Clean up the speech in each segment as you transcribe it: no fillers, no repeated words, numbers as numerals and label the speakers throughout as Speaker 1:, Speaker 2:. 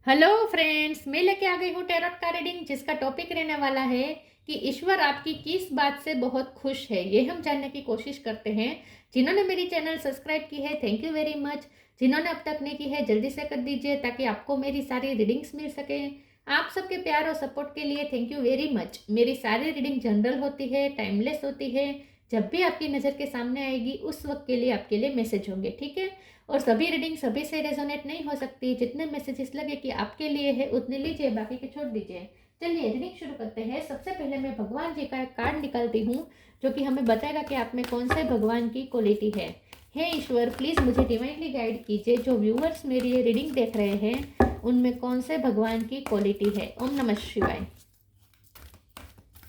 Speaker 1: Hello friends, मैं लेके आ गई हूँ टैरोट का रीडिंग, जिसका टॉपिक रहने वाला है कि ईश्वर आपकी किस बात से बहुत खुश है। ये हम जानने की कोशिश करते हैं। जिन्होंने मेरी चैनल सब्सक्राइब की है, थैंक यू वेरी मच। जिन्होंने अब तक नहीं की है, जल्दी से कर दीजिए ताकि आपको मेरी सारी रीडिंग्स मिल सके। आप सबके प्यार और सपोर्ट के लिए थैंक यू वेरी मच। मेरी सारी रीडिंग जनरल होती है, टाइमलेस होती है। जब भी आपकी नज़र के सामने आएगी उस वक्त के लिए आपके लिए मैसेज होंगे, ठीक है। और सभी रीडिंग सभी से रेजोनेट नहीं हो सकती। जितने मैसेजेस लगे कि आपके लिए है उतने लीजिए, बाकी के छोड़ दीजिए। चलिए रीडिंग शुरू करते हैं। सबसे पहले मैं भगवान जी का एक कार्ड निकालती हूँ, जो कि हमें बताएगा कि आप में कौन से भगवान की क्वालिटी है। हे ईश्वर, प्लीज़ मुझे डिवाइनली गाइड कीजिए। जो व्यूअर्स मेरी ये रीडिंग देख रहे हैं उनमें कौन से भगवान की क्वालिटी है। ओम नमः शिवाय।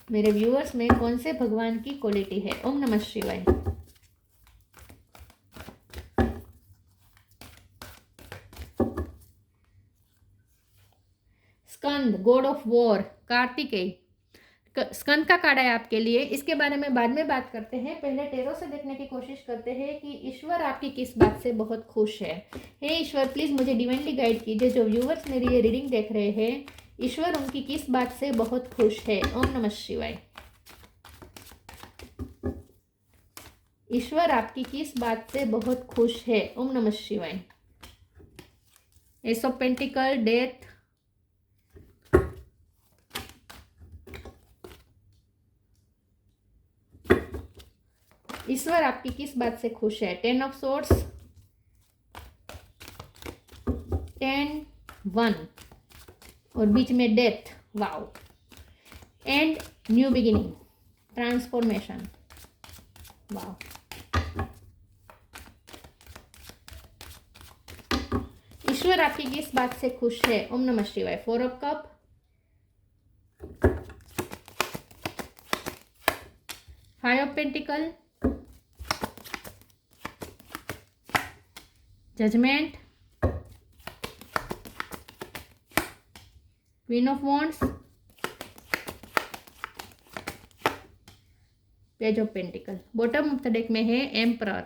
Speaker 1: मेरे व्यूअर्स में कौन से भगवान की क्वालिटी है। ओम नमः शिवाय। स्कंद, गॉड ऑफ वॉर, कार्तिकेय। स्कंद का कार्ड है आपके लिए। इसके बारे में बाद में बात करते हैं। पहले टेरो से देखने की कोशिश करते हैं कि ईश्वर आपकी किस बात से बहुत खुश है। हे ईश्वर, प्लीज मुझे डिवाइनली गाइड कीजिए। जो व्यूवर्स मेरी ये रीडिंग देख रहे हैं, ईश्वर उनकी किस बात से बहुत खुश है। ओम नमः शिवाय। ईश्वर आपकी किस बात से बहुत खुश है। ओम नमः शिवाय। एस ऑफ पेंटिकल, डेथ, ईश्वर आपकी किस बात से खुश है। 10 ऑफ सोर्ड्स, 10, 1 और बीच में death, wow, and new beginning, transformation, wow. ईश्वर आपकी किस बात से खुश है। ओम नमः शिवाय। 4 of cup, 5 of pentacle, judgement, queen of wands, page of pentacle. Bottom of the deck में है emperor,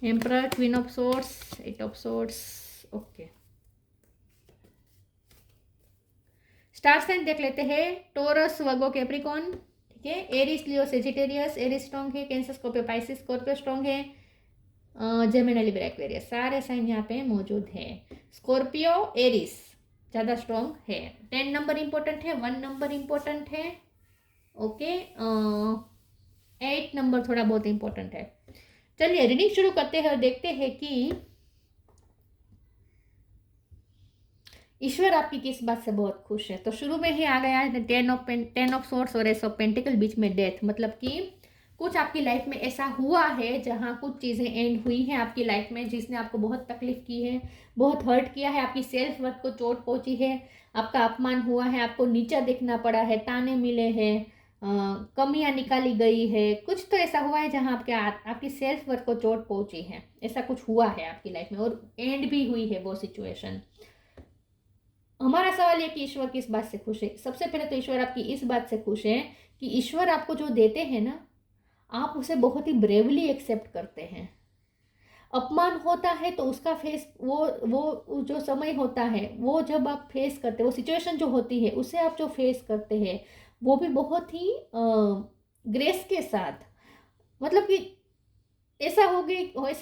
Speaker 1: emperor, queen of swords, 8 of swords. Okay, star sign देख लेते हैं। टोरस, वर्गो, कैप्रिकॉन, ठीक है। Aries, Leo, Sagittarius. Aries strong है। Cancer, Scorpio, Pisces, Scorpio strong है। Gemini, Libra, Aquarius, सारे साइन यहाँ पे मौजूद है। स्कॉर्पियो, एरिस ज़्यादा स्ट्रॉन्ग है। 10 नंबर इंपॉर्टेंट है, 1 नंबर इंपॉर्टेंट है, ओके। 8 नंबर थोड़ा बहुत इंपॉर्टेंट है। चलिए रीडिंग शुरू करते हैं और देखते हैं कि ईश्वर आपकी किस बात से बहुत खुश है। तो शुरू में ही आ गया है 10 ऑफ सोर्ड्स और एस ऑफ पेंटिकल, बीच में डेथ। मतलब कि कुछ आपकी लाइफ में ऐसा हुआ है जहाँ कुछ चीज़ें एंड हुई हैं आपकी लाइफ में, जिसने आपको बहुत तकलीफ की है, बहुत हर्ट किया है, आपकी सेल्फ वर्थ को चोट पहुंची है, आपका अपमान हुआ है, आपको नीचा देखना पड़ा है, ताने मिले हैं, कमियां निकाली गई है। कुछ तो ऐसा हुआ है जहाँ आपकी सेल्फ वर्थ को चोट पहुंची है। ऐसा कुछ हुआ है आपकी लाइफ में और एंड भी हुई है वो सिचुएशन। हमारा सवाल है कि ईश्वर किस बात से खुश है। सबसे पहले तो ईश्वर आपकी इस बात से खुश है कि ईश्वर आपको जो देते हैं ना, आप उसे बहुत ही ब्रेवली एक्सेप्ट करते हैं। अपमान होता है तो उसका फेस, वो जो समय होता है, वो जब आप फेस करते हैं, वो सिचुएशन जो होती है उसे आप जो फेस करते हैं, वो भी बहुत ही ग्रेस के साथ। मतलब कि ऐसा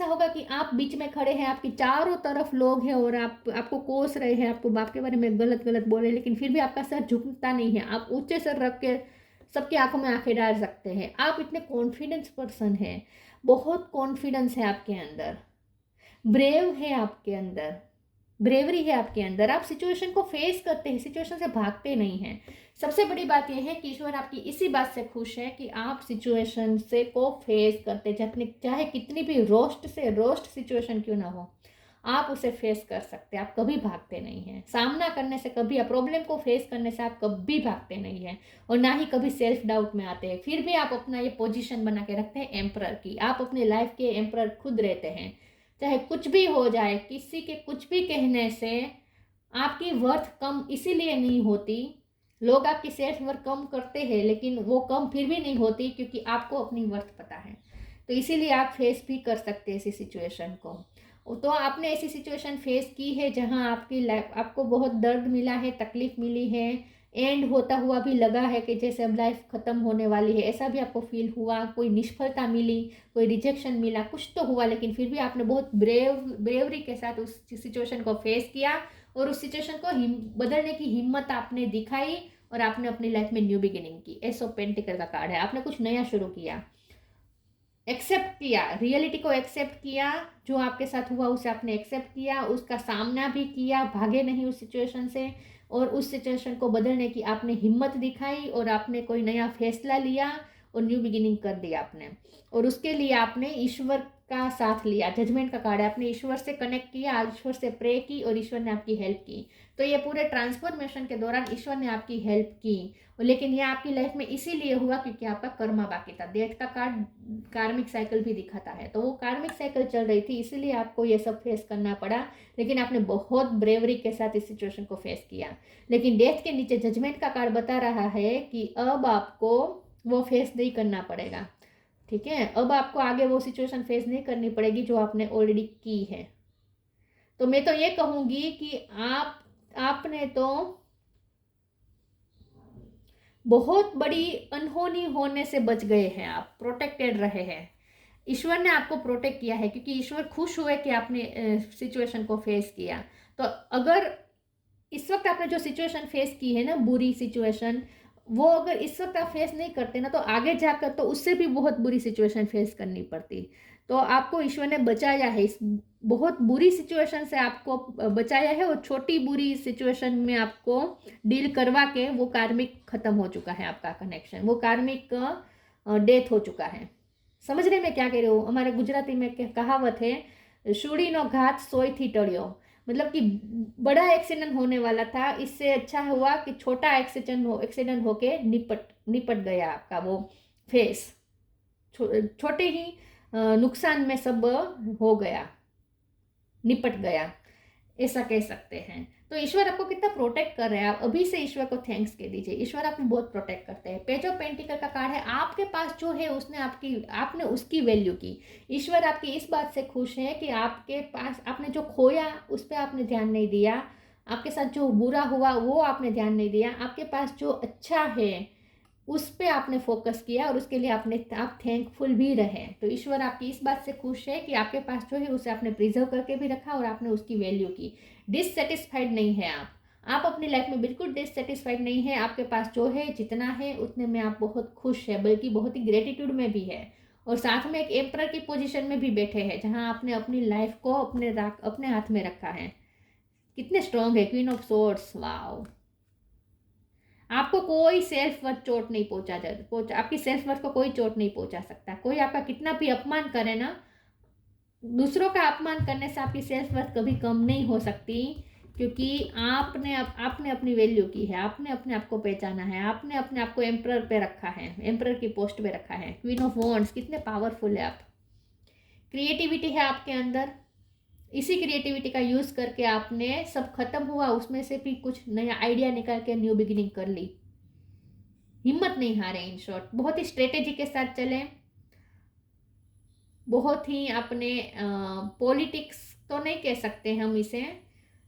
Speaker 1: होगा कि आप बीच में खड़े हैं, आपकी चारों तरफ लोग हैं और आपको कोस रहे हैं, आपको बाप के बारे में गलत गलत बोल रहे हैं, लेकिन फिर भी आपका सर झुकता नहीं है। आप ऊंचे सर रख के सबकी आंखों में आंखें डाल सकते हैं। आप इतने कॉन्फिडेंस पर्सन हैं, बहुत कॉन्फिडेंस है आपके अंदर, ब्रेव है आपके अंदर, ब्रेवरी है आपके अंदर। आप सिचुएशन को फेस करते हैं, सिचुएशन से भागते नहीं हैं। सबसे बड़ी बात यह है कि ईश्वर आपकी इसी बात से खुश है कि आप सिचुएशन से को फेस करते, चाहे कितनी भी रोस्ट सिचुएशन क्यों ना हो, आप उसे फेस कर सकते हैं। आप कभी भागते नहीं हैं सामना करने से, कभी प्रॉब्लम को फेस करने से आप कभी भागते नहीं हैं, और ना ही कभी सेल्फ डाउट में आते हैं। फिर भी आप अपना ये पोजीशन बना के रखते हैं एम्परर की। आप अपने लाइफ के एम्परर खुद रहते हैं। चाहे कुछ भी हो जाए, किसी के कुछ भी कहने से आपकी वर्थ कम इसीलिए नहीं होती। लोग आपकी सेल्फ वर्थ कम करते हैं, लेकिन वो कम फिर भी नहीं होती, क्योंकि आपको अपनी वर्थ पता है। तो इसीलिए आप फेस भी कर सकते हैं इसी सिचुएशन को। तो आपने ऐसी सिचुएशन फेस की है जहां आपकी लाइफ आपको बहुत दर्द मिला है, तकलीफ मिली है, एंड होता हुआ भी लगा है कि जैसे अब लाइफ ख़त्म होने वाली है, ऐसा भी आपको फील हुआ, कोई निष्फलता मिली, कोई रिजेक्शन मिला, कुछ तो हुआ, लेकिन फिर भी आपने बहुत ब्रेवरी के साथ उस सिचुएशन को फेस किया और उस सिचुएशन को बदलने की हिम्मत आपने दिखाई और आपने अपनी लाइफ में न्यू बिगिनिंग की। एस ऑफ पेंटिकल का कार्ड है, आपने कुछ नया शुरू किया, एक्सेप्ट किया, रियलिटी को एक्सेप्ट किया, जो आपके साथ हुआ उसे आपने एक्सेप्ट किया, उसका सामना भी किया, भागे नहीं उस सिचुएशन से, और उस सिचुएशन को बदलने की आपने हिम्मत दिखाई और आपने कोई नया फैसला लिया और न्यू बिगिनिंग कर दी आपने। और उसके लिए आपने ईश्वर का साथ लिया, जजमेंट का कार्ड है, आपने ईश्वर से कनेक्ट किया, ईश्वर से प्रे की और ईश्वर ने आपकी हेल्प की। तो ये पूरे ट्रांसफॉर्मेशन के दौरान ईश्वर ने आपकी हेल्प की, लेकिन यह आपकी लाइफ में इसीलिए हुआ क्योंकि आपका कर्मा बाकी था। डेथ का कार्ड कार्मिक साइकिल भी दिखाता है, तो वो कार्मिक साइकिल चल रही थी, इसीलिए आपको ये सब फेस करना पड़ा, लेकिन आपने बहुत ब्रेवरी के साथ इस सिचुएशन को फेस किया। लेकिन डेथ के नीचे जजमेंट का कार्ड बता रहा है कि अब आपको वो फेस नहीं करना पड़ेगा, ठीक है, अब आपको आगे वो सिचुएशन फेस नहीं करनी पड़ेगी जो आपने ऑलरेडी की है। तो मैं तो ये कहूँगी कि आपने तो बहुत बड़ी अनहोनी होने से बच गए हैं, आप प्रोटेक्टेड रहे हैं, ईश्वर ने आपको प्रोटेक्ट किया है, क्योंकि ईश्वर खुश हुए कि आपने सिचुएशन को फेस किया। तो अगर इस वक्त आपने जो सिचुएशन फेस की है ना, बुरी सिचुएशन, वो अगर इस वक्त आप फेस नहीं करते ना, तो आगे जाकर तो उससे भी बहुत बुरी सिचुएशन फेस करनी पड़ती। तो आपको ईश्वर ने बचाया है, इस बहुत बुरी सिचुएशन से आपको बचाया है, और छोटी बुरी सिचुएशन में आपको डील करवा के वो कार्मिक खत्म हो चुका है, आपका कनेक्शन, वो कार्मिक डेथ हो चुका है। समझ रहे मैं क्या कह रही हूँ? हमारे गुजराती में कहावत है, शूड़ीनो घात सोयथी टळ्यो, मतलब कि बड़ा एक्सीडेंट होने वाला था, इससे अच्छा हुआ कि छोटा एक्सीडेंट होके निपट गया आपका वो फेस, छोटे ही नुकसान में सब हो गया, निपट गया, ऐसा कह सकते हैं। तो ईश्वर आपको कितना प्रोटेक्ट कर रहे हैं, आप अभी से ईश्वर को थैंक्स कह दीजिए, ईश्वर आपको बहुत प्रोटेक्ट करते हैं। पेज ऑफ पेंटिकल का कार्ड है, आपके पास जो है उसने आपने उसकी वैल्यू की। ईश्वर आपकी इस बात से खुश है कि आपके पास आपने जो खोया उस पर आपने ध्यान नहीं दिया, आपके साथ जो बुरा हुआ वो आपने ध्यान नहीं दिया, आपके पास जो अच्छा है उस पर आपने फोकस किया और उसके लिए आप थैंकफुल भी रहे। तो ईश्वर आपकी इस बात से खुश है कि आपके पास जो है उसे आपने प्रिजर्व करके भी रखा और आपने उसकी वैल्यू की। डिससेटिस्फाइड नहीं है आप अपनी लाइफ में बिल्कुल डिससेटिस्फाइड नहीं है, आपके पास जो है जितना है उतने में आप बहुत खुश है, बल्कि बहुत ही ग्रेटिट्यूड में भी है, और साथ में एक एम्परर की पोजीशन में भी बैठे हैं, जहां आपने अपनी लाइफ को अपने हाथ में रखा है। कितने स्ट्रांग है, क्वीन ऑफ सोर्ड्स, वाओ। आपको कोई सेल्फ वर्थ चोट नहीं पहुंचा आपकी सेल्फ वर्थ को कोई चोट नहीं पहुंचा सकता। कोई आपका कितना भी अपमान करे ना, दूसरों का अपमान करने से आपकी सेल्फ वर्थ कभी कम नहीं हो सकती, क्योंकि आपने अपनी वैल्यू की है, आपने अपने आप को पहचाना है, आपने अपने आप को एम्परर पे रखा है, एम्परर की पोस्ट पे रखा है। क्वीन ऑफ वॉन्ड्स, कितने पावरफुल है आप। क्रिएटिविटी है आपके अंदर, इसी क्रिएटिविटी का यूज़ करके आपने सब खत्म हुआ उसमें से भी कुछ नया आइडिया निकाल के न्यू बिगिनिंग कर ली। हिम्मत नहीं हारे, इन शॉर्ट बहुत ही स्ट्रेटेजी के साथ चले, बहुत ही अपने पॉलिटिक्स तो नहीं कह सकते हम इसे,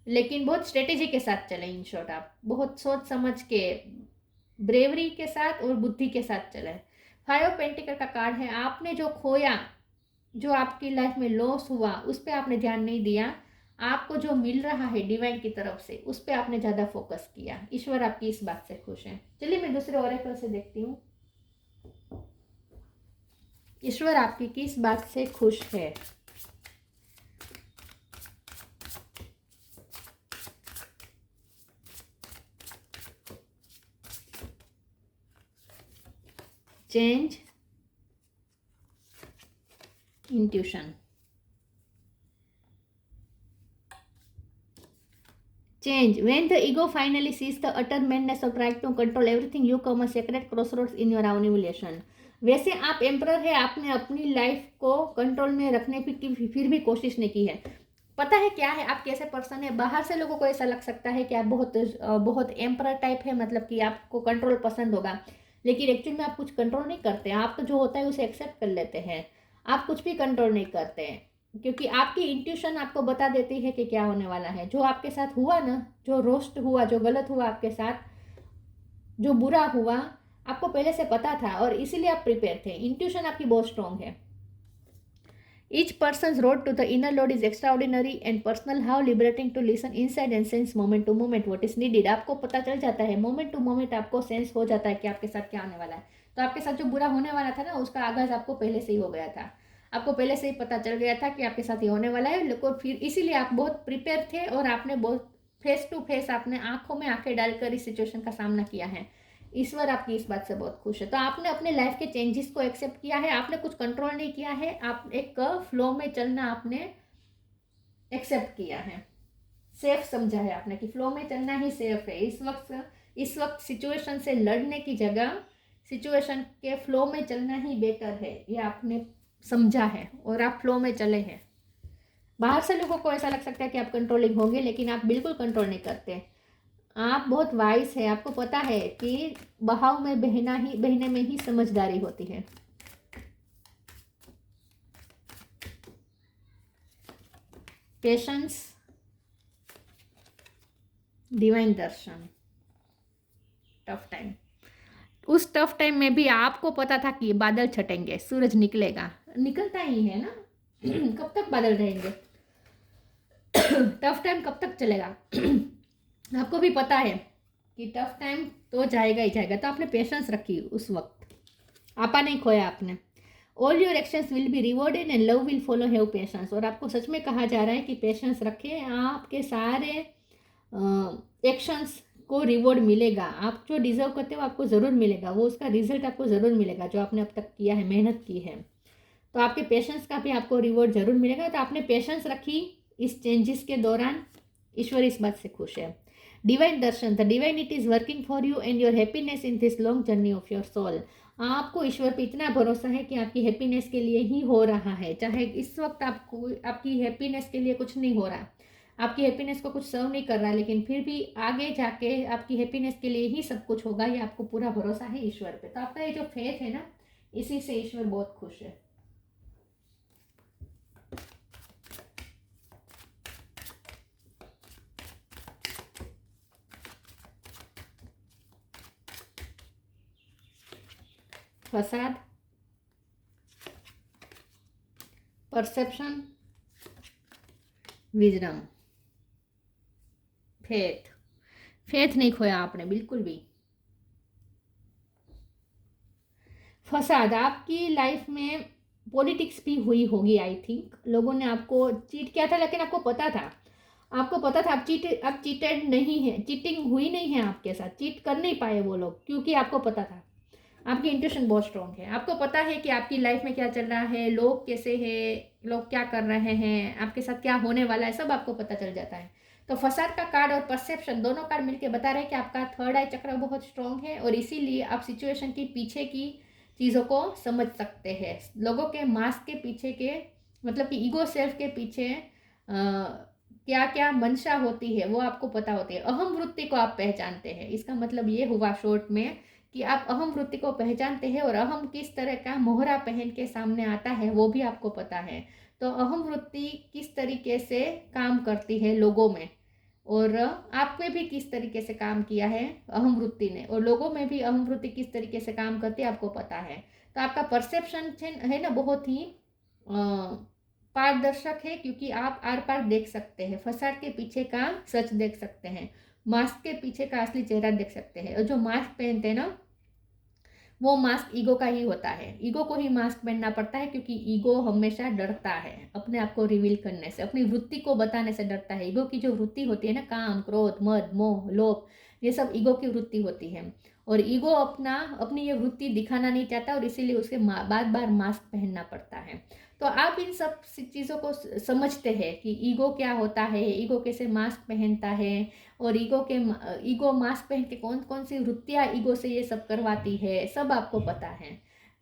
Speaker 1: लेकिन बहुत स्ट्रेटेजी के साथ चले। इन शॉर्ट आप बहुत सोच समझ के, ब्रेवरी के साथ और बुद्धि के साथ चले। 5 ऑफ पेंटिकल का कार्ड है, आपने जो खोया, जो आपकी लाइफ में लॉस हुआ उस पर आपने ध्यान नहीं दिया, आपको जो मिल रहा है डिवाइन की तरफ से उस पर आपने ज़्यादा फोकस किया। ईश्वर आपकी इस बात से खुश है। चलिए मैं दूसरे ओरेकल से देखती हूँ, ईश्वर आपकी किस बात से खुश है। Change, intuition, change. When the ego finally sees the utter madness of trying to control everything, you come a sacred crossroads in your own evolution. वैसे आप एम्परर है, आपने अपनी लाइफ को कंट्रोल में रखने की फिर भी कोशिश नहीं की है। पता है क्या है, आप कैसे पर्सन है, बाहर से लोगों को ऐसा लग सकता है कि आप बहुत एम्परर टाइप है, मतलब कि आपको कंट्रोल पसंद होगा, लेकिन एक्चुअली में आप कुछ कंट्रोल नहीं करते, आप तो जो होता है उसे एक्सेप्ट कर लेते हैं, आप कुछ भी कंट्रोल नहीं करते हैं। क्योंकि आपकी इंट्यूशन आपको बता देती है कि क्या होने वाला है। जो आपके साथ हुआ ना, जो रोस्ट हुआ, जो गलत हुआ आपके साथ, जो बुरा हुआ, आपको पहले से पता था और इसीलिए आप प्रिपेयर थे। इंट्यूशन आपकी बहुत स्ट्रांग है। Each person's road to the inner Lord is extraordinary and personal. How liberating to listen inside and sense moment to moment what is needed. आपको पता चल जाता है, मोमेंट टू मोमेंट आपको सेंस हो जाता है कि आपके साथ क्या होने वाला है। तो आपके साथ जो बुरा होने वाला था ना, उसका आगाज आपको पहले से ही हो गया था। आपको पहले से ही पता चल गया था कि आपके साथ ये होने वाला है, लेकिन फिर इसीलिए आप बहुत प्रिपेयर थे और आपने बहुत फेस टू फेस, आपने आंखों में आंखें डालकर इस सिचुएशन का सामना किया है। ईश्वर आपकी इस बात से बहुत खुश है। तो आपने अपने लाइफ के चेंजेस को एक्सेप्ट किया है, आपने कुछ कंट्रोल नहीं किया है, आप एक फ्लो में चलना आपने एक्सेप्ट किया है, सेफ समझा है आपने कि फ्लो में चलना ही सेफ है। इस वक्त सिचुएशन से लड़ने की जगह सिचुएशन के फ्लो में चलना ही बेटर है, ये आपने समझा है और आप फ्लो में चले हैं। बाहर से लोगों को ऐसा लग सकता है कि आप कंट्रोलिंग होंगे, लेकिन आप बिल्कुल कंट्रोल नहीं करते। आप बहुत वाइस है, आपको पता है कि बहाव में बहने में ही समझदारी होती है। पेशेंस, डिवाइन दर्शन, टफ टाइम। उस टफ टाइम में भी आपको पता था कि बादल छटेंगे, सूरज निकलेगा, निकलता ही है ना। कब तक बादल रहेंगे? टफ टाइम कब तक चलेगा? आपको भी पता है कि टफ टाइम तो जाएगा ही जाएगा। तो आपने पेशेंस रखी उस वक्त, आपा नहीं खोया आपने। All your actions will be rewarded and love will follow, have patience. और आपको सच में कहा जा रहा है कि पेशेंस रखें, आपके सारे एक्शंस को रिवॉर्ड मिलेगा। आप जो डिजर्व करते हो आपको ज़रूर मिलेगा, वो उसका रिजल्ट आपको ज़रूर मिलेगा जो आपने अब तक किया है, मेहनत की है। तो आपके पेशेंस का भी आपको रिवॉर्ड ज़रूर मिलेगा। तो आपने पेशेंस रखी इस चेंजेस के दौरान, ईश्वर इस बात से खुश है। Divine darshan, the divinity is working for you and your happiness in this long journey of your soul. आपको ईश्वर पे इतना भरोसा है कि आपकी हैप्पीनेस के लिए ही हो रहा है। चाहे इस वक्त आपको आपकी हैप्पीनेस के लिए कुछ नहीं हो रहा, आपकी हैप्पीनेस को कुछ सर्व नहीं कर रहा, लेकिन फिर भी आगे जाके आपकी हैप्पीनेस के लिए ही सब कुछ होगा, ये आपको पूरा भरोसा है ईश्वर पे। तो आपका ये जो फेथ है ना, इसी से ईश्वर बहुत खुश है। फसाद, परसेप्शन, विजडम, फेथ। फेथ नहीं खोया आपने बिल्कुल भी। फसाद, आपकी लाइफ में पॉलिटिक्स भी हुई होगी आई थिंक। लोगों ने आपको चीट किया था, लेकिन आपको पता था, आप चीटेड नहीं है, चीटिंग हुई नहीं है आपके साथ, चीट कर नहीं पाए वो लोग, क्योंकि आपको पता था। आपकी इंट्यूशन बहुत स्ट्रांग है, आपको पता है कि आपकी लाइफ में क्या चल रहा है, लोग कैसे हैं, लोग क्या कर रहे हैं, आपके साथ क्या होने वाला है, सब आपको पता चल जाता है। तो फसाद का कार्ड और परसेप्शन दोनों कार्ड मिलकर बता रहे हैं कि आपका थर्ड आई चक्र बहुत स्ट्रांग है और इसीलिए आप सिचुएशन की पीछे की चीज़ों को समझ सकते हैं। लोगों के मास्क के पीछे के, मतलब कि ईगो सेल्फ के पीछे क्या क्या मंशा होती है वो आपको पता होती है। अहम वृत्ति को आप पहचानते हैं। इसका मतलब ये हुआ शॉर्ट में कि आप अहम वृत्ति को पहचानते हैं और अहम किस तरह का मोहरा पहन के सामने आता है वो भी आपको पता है। तो अहम वृत्ति किस तरीके से काम करती है लोगों में, और आप में भी किस तरीके से काम किया है अहम वृत्ति ने, और लोगों में भी अहम वृत्ति किस तरीके से काम करती है आपको पता है। तो आपका परसेप्शन है ना बहुत ही पारदर्शक है, क्योंकि आप आर पार देख सकते हैं, फसाद के पीछे का सच देख सकते हैं, मास्क के पीछे का असली चेहरा देख सकते हैं। और जो मास्क पहनते हैं ना, वो मास्क ईगो का ही होता है। ईगो को ही मास्क पहनना पड़ता है, क्योंकि ईगो हमेशा डरता है अपने आप को रिवील करने से, अपनी वृत्ति को बताने से डरता है। ईगो की जो वृत्ति होती है ना, काम, क्रोध, मद, मोह, लोभ, ये सब ईगो की वृत्ति होती है। और ईगो अपनी ये वृत्ति दिखाना नहीं चाहता और इसीलिए उसे बार बार मास्क पहनना पड़ता है। तो आप इन सब चीज़ों को समझते हैं कि ईगो क्या होता है, ईगो कैसे मास्क पहनता है, और ईगो मास्क पहन के कौन कौन सी वृत्तियाँ ईगो से ये सब करवाती है, सब आपको पता है।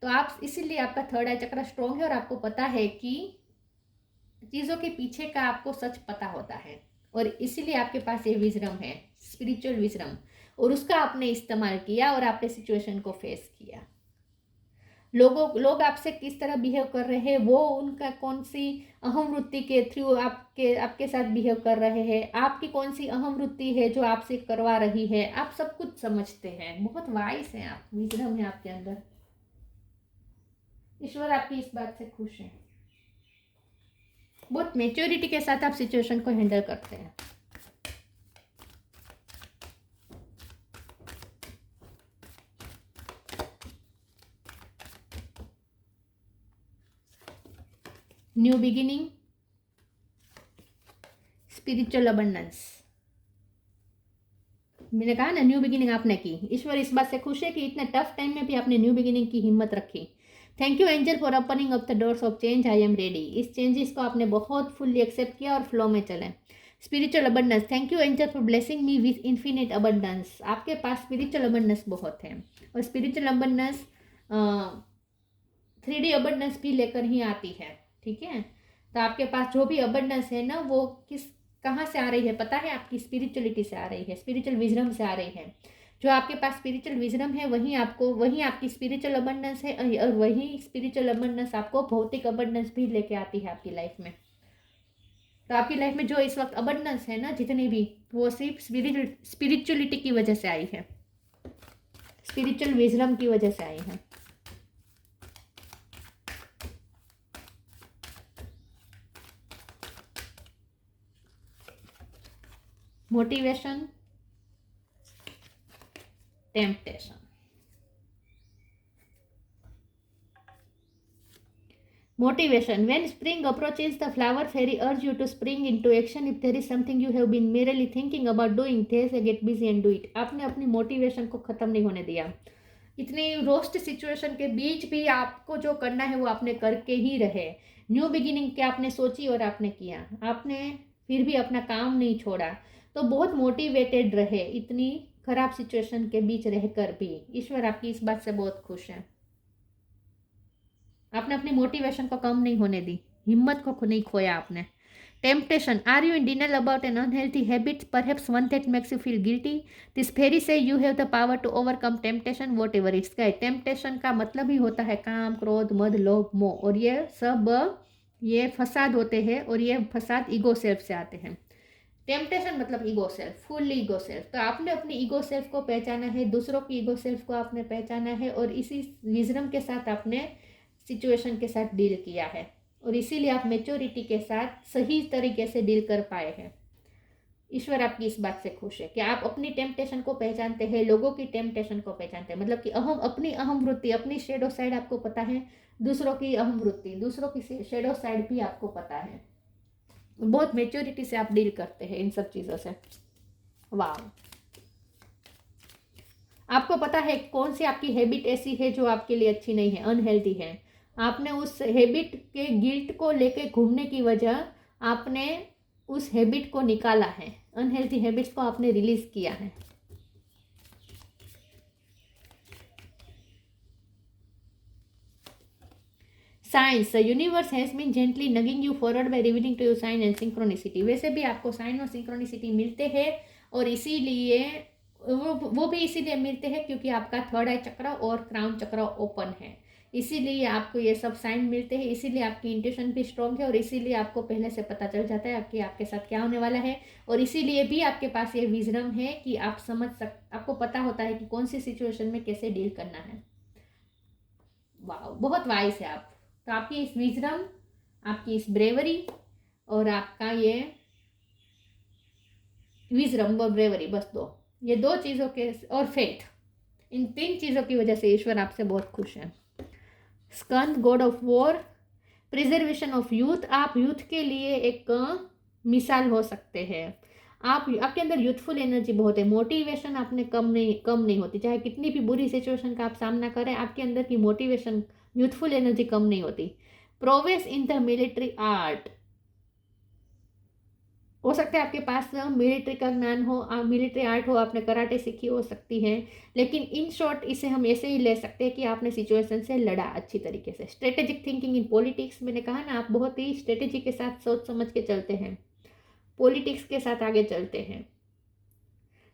Speaker 1: तो आप इसीलिए आपका थर्ड आई चक्र स्ट्रॉन्ग है और आपको पता है कि चीज़ों के पीछे का आपको सच पता होता है, और इसीलिए आपके पास ये विजडम है, स्पिरिचुअल विजडम, और उसका आपने इस्तेमाल किया और आपने सिचुएशन को फेस किया। लोग आपसे किस तरह बिहेव कर रहे हैं, वो उनका कौन सी अहम वृत्ति के थ्रू आपके साथ बिहेव कर रहे हैं, आपकी कौन सी अहम वृत्ति है जो आपसे करवा रही है, आप सब कुछ समझते हैं। बहुत वाइस हैं आप, विजडम है आपके अंदर। ईश्वर आपकी इस बात से खुश है। बहुत मेच्योरिटी के साथ आप सिचुएशन को हैंडल करते हैं। New beginning, spiritual abundance. मैंने कहा ना, न्यू बिगिनिंग आपने की। ईश्वर इस बात से खुश है कि इतने टफ टाइम में भी आपने न्यू बिगिनिंग की हिम्मत रखी। Thank you angel for opening up the doors of change, I am ready. इस चेंजेस को आपने बहुत फुल्ली एक्सेप्ट किया और फ्लो में चले। Spiritual abundance, thank you angel for blessing me with infinite abundance. आपके पास स्पिरिचुअल अबंडेंस बहुत है, और स्पिरिचुअल अबंडेंस 3D अबंडेंस भी लेकर ही आती है। ठीक है, तो आपके पास जो भी अबंडेंस है ना, वो कहाँ से आ रही है पता है? आपकी स्पिरिचुअलिटी से आ रही है, स्पिरिचुअल विजडम से आ रही है। जो आपके पास स्पिरिचुअल विजडम है, वही आपकी स्पिरिचुअल अबंडेंस है, और वही स्पिरिचुअल अबंडेंस आपको भौतिक अबंडेंस भी लेके आती है आपकी लाइफ में। तो आपकी लाइफ में जो इस वक्त अबंडेंस है ना, जितनी भी, वो सिर्फ स्पिरिचुअलिटी की वजह से आई है, स्पिरिचुअल विजडम की वजह से आई है। Motivation, temptation. Motivation. When spring approaches, the flower fairy urge you to spring into action. If there is something you have been merely thinking about doing, they say get busy and do it. आपने अपनी motivation को खत्म नहीं होने दिया। इतनी roast situation के बीच भी आपको जो करना है वो आपने करके ही रहे। न्यू बिगिनिंग क्या आपने सोची और आपने किया, आपने फिर भी अपना काम नहीं छोड़ा। तो बहुत मोटिवेटेड रहे इतनी खराब सिचुएशन के बीच रहकर भी। ईश्वर आपकी इस बात से बहुत खुश है। आपने अपनी मोटिवेशन को कम नहीं होने दी, हिम्मत को नहीं खोया आपने। Temptation, are you in denial about an unhealthy habit, perhaps one that makes you feel guilty? This fairy says you have the power to overcome temptation whatever it's. का टेम्पटेशन का मतलब ही होता है काम, क्रोध, मद, लोभ, मोह, और ये सब ये फसाद होते हैं, और ये फसाद ईगो सेल्फ से आते हैं। टेम्पटेशन मतलब ego self, fully ego self. तो आपने अपनी ईगो सेल्फ को पहचाना है, दूसरों की ईगो सेल्फ को आपने पहचाना है, और इसी विजडम के साथ आपने सिचुएशन के साथ डील किया है, और इसीलिए आप मेच्योरिटी के साथ सही तरीके से डील कर पाए हैं। ईश्वर आपकी इस बात से खुश है कि आप अपनी टेम्पटेशन को पहचानते हैं, लोगों की टेम्पटेशन को पहचानते हैं। मतलब कि अपनी अहम वृत्ति, अपनी शेडो साइड आपको पता है, दूसरों की अहम वृत्ति, दूसरों की शेडो साइड भी आपको पता है। बहुत मेच्योरिटी से आप डील करते हैं इन सब चीज़ों से। वाह, आपको पता है कौन सी आपकी हैबिट ऐसी है जो आपके लिए अच्छी नहीं है, अनहेल्दी है। आपने उस हैबिट के गिल्ट को लेके घूमने की वजह आपने उस हैबिट को निकाला है, अनहेल्दी हैबिट्स को आपने रिलीज किया है। Science, universe has been gently nudging you forward by revealing to you sign and synchronicity. वैसे भी आपको साइन और सिंक्रोनिसिटी मिलते हैं, और इसीलिए वो भी इसीलिए मिलते हैं क्योंकि आपका थर्ड आई चक्र और क्राउन चक्र ओपन है, इसीलिए आपको ये सब साइन मिलते हैं। इसीलिए आपकी इंट्यूशन भी स्ट्रॉन्ग है, और इसीलिए आपको पहले से पता चल जाता है आपके साथ क्या होने वाला है, और इसीलिए भी आपके पास ये विजडम है कि आप आपको पता होता है कि कौन सी सिचुएशन में कैसे डील करना है। वाह, बहुत वाइस है आप। तो आपकी इस विजडम, आपकी इस ब्रेवरी, और आपका ये विजडम और ब्रेवरी, बस ये दो चीज़ों के, और फेथ, इन 3 चीज़ों की वजह से ईश्वर आपसे बहुत खुश है। Skanda, god of war, preservation of youth. आप यूथ के लिए एक मिसाल हो सकते हैं। आपके अंदर यूथफुल एनर्जी बहुत है, मोटिवेशन आपने कम नहीं होती। चाहे कितनी भी बुरी सिचुएशन का आप सामना करें, आपके अंदर की मोटिवेशन, यूथफुल एनर्जी कम नहीं होती। Progress in the military art, हो सकता है आपके पास मिलिट्री का ज्ञान हो, मिलिट्री आर्ट हो, आपने कराटे सीखी हो सकती है, लेकिन इन शॉर्ट इसे हम ऐसे ही ले सकते हैं कि आपने सिचुएशन से लड़ा अच्छी तरीके से। स्ट्रेटेजिक थिंकिंग इन पॉलिटिक्स, मैंने कहा ना, आप बहुत ही स्ट्रेटेजी के साथ सोच समझ के चलते हैं, पॉलिटिक्स के साथ आगे चलते हैं।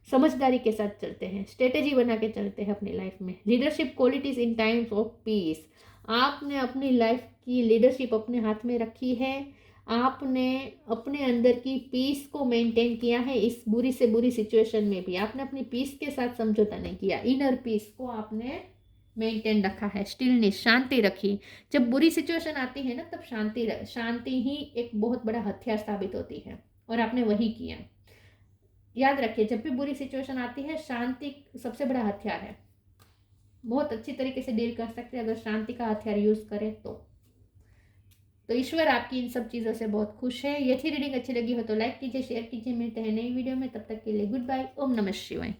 Speaker 1: समझदारी के साथ चलते हैं, स्ट्रेटेजी बना के चलते हैं अपनी लाइफ में। Leadership qualities in times of peace, आपने अपनी लाइफ की लीडरशिप अपने हाथ में रखी है, आपने अपने अंदर की पीस को मेंटेन किया है। इस बुरी से बुरी सिचुएशन में भी आपने अपनी पीस के साथ समझौता नहीं किया, इनर पीस को आपने मेंटेन रखा है, स्टिलनेस, शांति रखी। जब बुरी सिचुएशन आती है ना, तब शांति ही एक बहुत बड़ा हथियार साबित होती है, और आपने वही किया। याद रखिए, जब भी बुरी सिचुएशन आती है, शांति सबसे बड़ा हथियार है। बहुत अच्छी तरीके से डील कर सकते हैं अगर शांति का हथियार यूज करें तो ईश्वर आपकी इन सब चीज़ों से बहुत खुश है। ये थी रीडिंग अच्छी लगी हो तो लाइक कीजिए, शेयर कीजिए। मिलते हैं नई वीडियो में, तब तक के लिए गुड बाय। ओम नमः शिवाय।